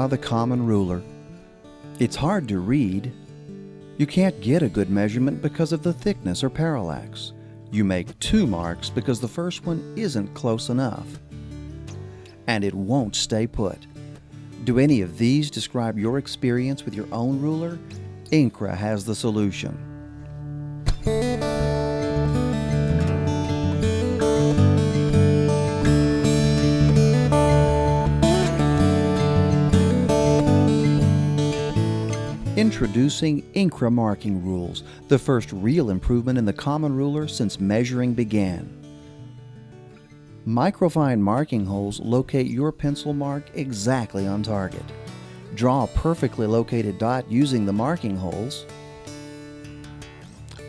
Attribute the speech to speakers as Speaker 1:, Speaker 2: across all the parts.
Speaker 1: the common ruler. It's hard to read. You can't get a good measurement because of the thickness or parallax. You make 2 marks because the first one isn't close enough. And it won't stay put. Do any of these describe your experience with your own ruler? INCRA has the solution. Introducing INCRA Marking Rules, the first real improvement in the common ruler since measuring began. Microfine marking holes locate your pencil mark exactly on target. Draw a perfectly located dot using the marking holes,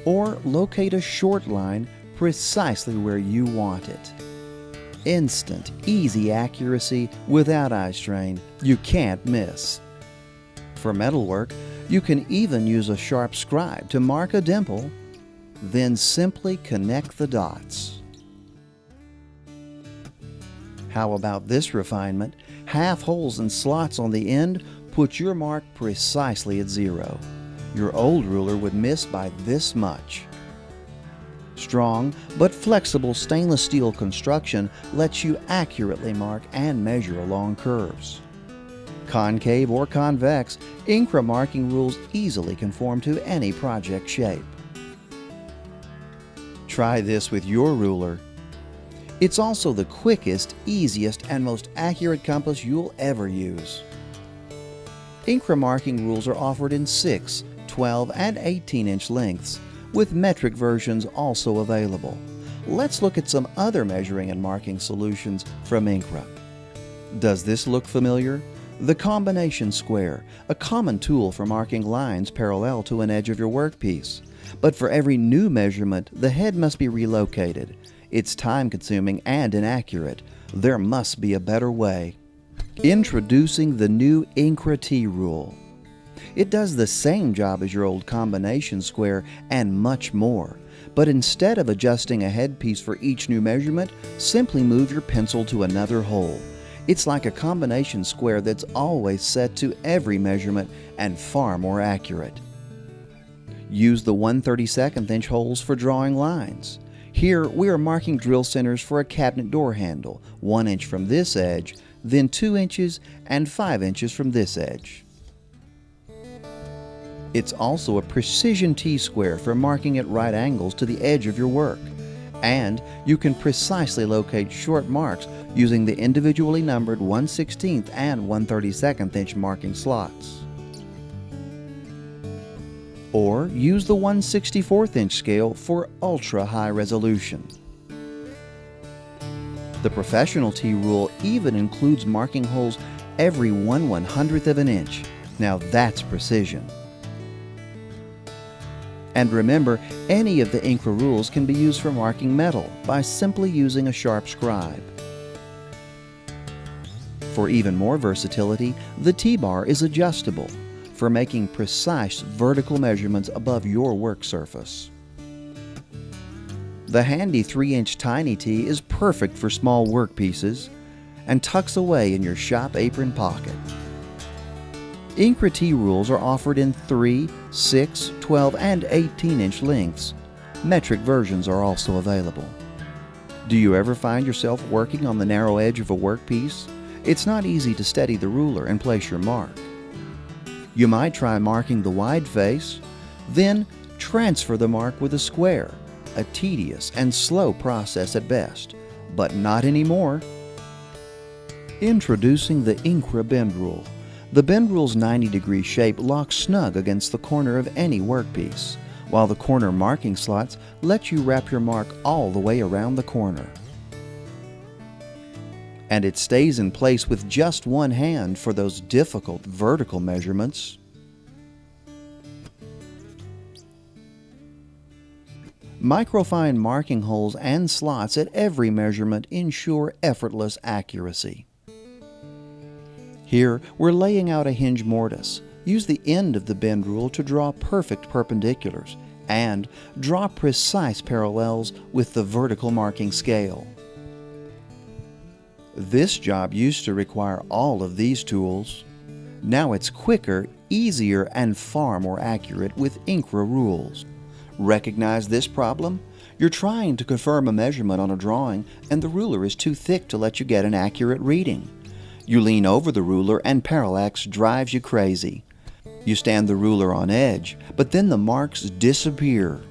Speaker 1: or locate a short line precisely where you want it. Instant, easy accuracy without eye strain. You can't miss. For metalwork, you can even use a sharp scribe to mark a dimple, then simply connect the dots. How about this refinement? Half holes and slots on the end put your mark precisely at 0. Your old ruler would miss by this much. Strong but flexible stainless steel construction lets you accurately mark and measure along curves. Concave or convex, INCRA marking rules easily conform to any project shape. Try this with your ruler. It's also the quickest, easiest, and most accurate compass you'll ever use. INCRA marking rules are offered in 6, 12, and 18-inch lengths, with metric versions also available. Let's look at some other measuring and marking solutions from INCRA. Does this look familiar? The combination square, a common tool for marking lines parallel to an edge of your workpiece. But for every new measurement, the head must be relocated. It's time-consuming and inaccurate. There must be a better way. Introducing the new INCRA T rule. It does the same job as your old combination square and much more. But instead of adjusting a headpiece for each new measurement, simply move your pencil to another hole. It's like a combination square that's always set to every measurement and far more accurate. Use the 1/32 inch holes for drawing lines. Here we are marking drill centers for a cabinet door handle, 1 inch from this edge, then 2 inches and 5 inches from this edge. It's also a precision T-square for marking at right angles to the edge of your work. And you can precisely locate short marks using the individually numbered 1/16 and 1/32 inch marking slots. Or use the 1/64 inch scale for ultra high resolution. The professional T rule even includes marking holes every 1/100th of an inch. Now that's precision. And remember, any of the INCRA rules can be used for marking metal by simply using a sharp scribe. For even more versatility, the T-bar is adjustable for making precise vertical measurements above your work surface. The handy 3-inch Tiny T is perfect for small workpieces and tucks away in your shop apron pocket. INCRA T rules are offered in 3, 6, 12, and 18-inch lengths. Metric versions are also available. Do you ever find yourself working on the narrow edge of a workpiece? It's not easy to steady the ruler and place your mark. You might try marking the wide face, then transfer the mark with a square, a tedious and slow process at best, but not anymore. Introducing the INCRA Bend Rule. The bend rule's 90-degree shape locks snug against the corner of any workpiece, while the corner marking slots let you wrap your mark all the way around the corner. And it stays in place with just one hand for those difficult vertical measurements. Microfine marking holes and slots at every measurement ensure effortless accuracy. Here, we're laying out a hinge mortise. Use the end of the bend rule to draw perfect perpendiculars and draw precise parallels with the vertical marking scale. This job used to require all of these tools. Now it's quicker, easier, and far more accurate with INCRA Rules. Recognize this problem? You're trying to confirm a measurement on a drawing and the ruler is too thick to let you get an accurate reading. You lean over the ruler and parallax drives you crazy. You stand the ruler on edge, but then the marks disappear.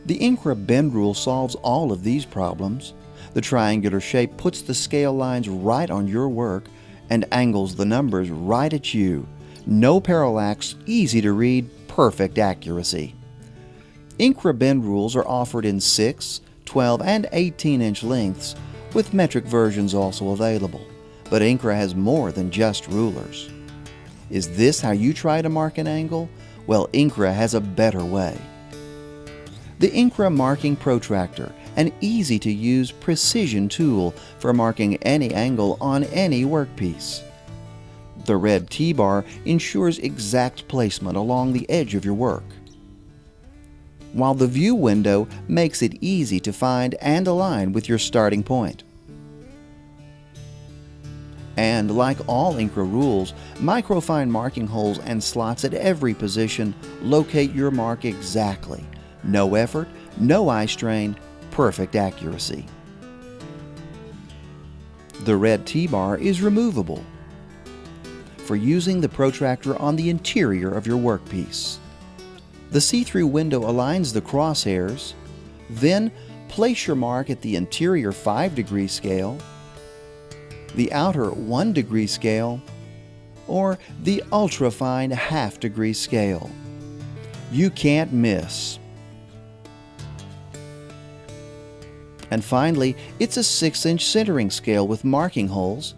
Speaker 1: The INCRA bend rule solves all of these problems. The triangular shape puts the scale lines right on your work and angles the numbers right at you. No parallax, easy to read, perfect accuracy. INCRA bend rules are offered in 6, 12, and 18-inch lengths, with metric versions also available. But INCRA has more than just rulers. Is this how you try to mark an angle? Well, INCRA has a better way. The INCRA Marking Protractor, an easy-to-use precision tool for marking any angle on any workpiece. The red T-bar ensures exact placement along the edge of your work, while the view window makes it easy to find and align with your starting point. And like all INCRA rules, microfine marking holes and slots at every position locate your mark exactly. No effort, no eye strain, perfect accuracy. The red T-bar is removable for using the protractor on the interior of your workpiece. The see-through window aligns the crosshairs. Then place your mark at the interior 5-degree scale, the outer 1-degree scale, or the ultra-fine half-degree scale. You can't miss. And finally, it's a 6-inch centering scale with marking holes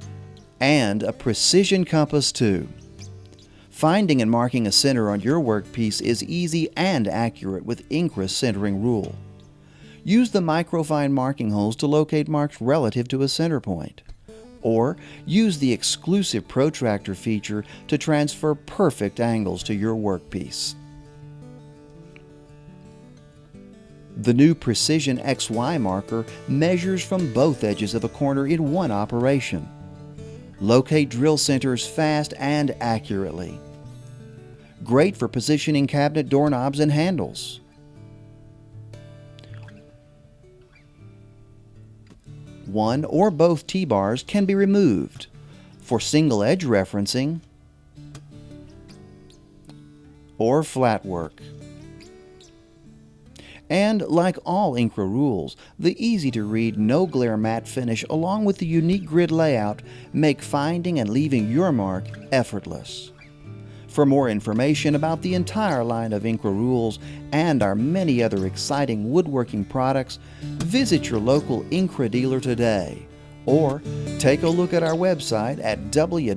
Speaker 1: and a precision compass too. Finding and marking a center on your workpiece is easy and accurate with INCRA's centering rule. Use the microfine marking holes to locate marks relative to a center point. Or use the exclusive protractor feature to transfer perfect angles to your workpiece. The new Precision XY marker measures from both edges of a corner in one operation. Locate drill centers fast and accurately. Great for positioning cabinet doorknobs and handles. One or both T-bars can be removed for single edge referencing or flat work. And like all INCRA rules, the easy-to-read, no-glare matte finish along with the unique grid layout make finding and leaving your mark effortless. For more information about the entire line of INCRA rules and our many other exciting woodworking products, visit your local INCRA dealer today, or take a look at our website at www.incra.com.